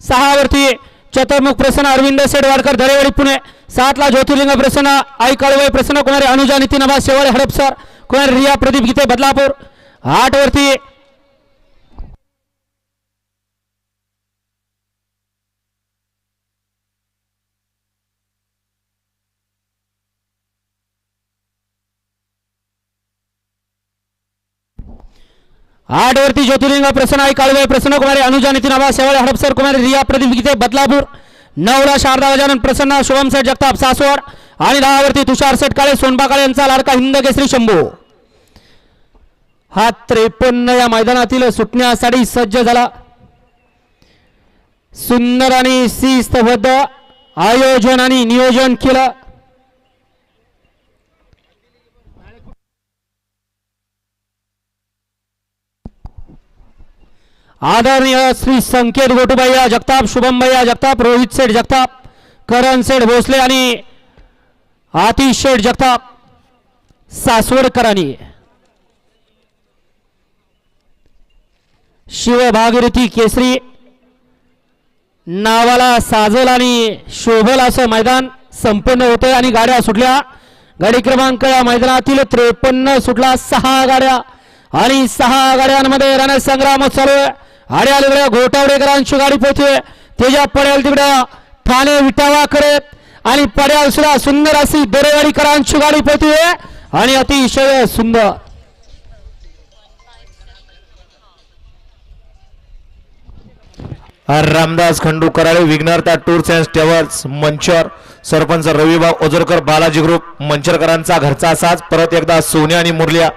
6 वरती चतुर्मुख प्रसन्न अरविंद सेडवाडकर दरेवाडी पुणे। 7 ला ज्योतिर्लिंग प्रसन्न आई कळवई प्रसन्न कुमारी अनुजा नितीन आबा शेवाळे हडपसर कुमारी रिया प्रदीप गीते बदलापूर। 8 वरती ज्योतिर्लिंग प्रसन्न आई काळवे प्रसन्न कुमारी अनुजा नितीन आबा शेवाळे हडपसर कुमारी रिया प्रदीप गीते बदलापूर। 9 ला शारदा गजानन प्रसन्न शुभम सेठ जगताप सासवड आणि 10 वरती तुषार सेठ काळे सोनबा काळे यांचा लाडका हिंद केसरी शंभू। हा 53 या मैदानातील सुटण्यासाठी सज्ज झाला। सुंदर आणि शिस्तबद्ध आयोजन आणि नियोजन केलं। आदरणीय श्री संकेत गोटूभैया जगताप शुभम भैया जगताप रोहित सेठ जगताप करण सेठ भोसले आणि आतिश सेठ जगताप सासवडकरांनी शिवभागीरथी केसरी नावाला साजल आणि शोभल असं मैदान संपन्न होते आणि गाड्या सुटल्या। गाडी क्रमांक या मैदानातील 53 सुटला। 6 गाड्या आणि 6 गाड्यांमध्ये रणसंग्राम चालू आहे। आड्या तिकडे घोटावडेकरांची गाडी पोहोचते तेजा पड्याल तिकडे ठाणे विटावा करत आणि पड्याल सुद्धा सुंदर अशी दरेवाडीकरांची गाडी पोहोचते आणि अतिशय सुंदर Ramdas Khandu Karale Vighnaharta tours and travels Manchar sarpanch Ravibhau Ozarkar Balaji group मंचरकरांचा घरचा साज परत एकदा सोन्या आणि मुरलिया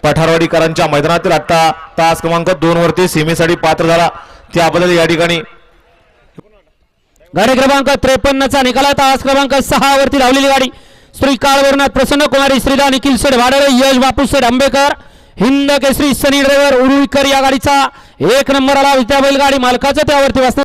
पठारवाडीकरांच्या मैदानातील आता तास क्रमांक 2 वरती सीमेसाठी पात्र झाला त्याबद्दल या ठिकाणी गाडी क्रमांक 53 चा निकाल तास क्रमांक 6 वरती धावलेली गाडी श्री काळवरनाथ प्रसन्न कुमारी श्रीदा निखिल सेठ भाडळे यश बापू सेठ आंबेकर हिंद केसरी सनी ड्रायव्हर उरुळकर या गाडीचा 1 नंबर आला। विद्या बैलगाडी मालकाचं त्यावरती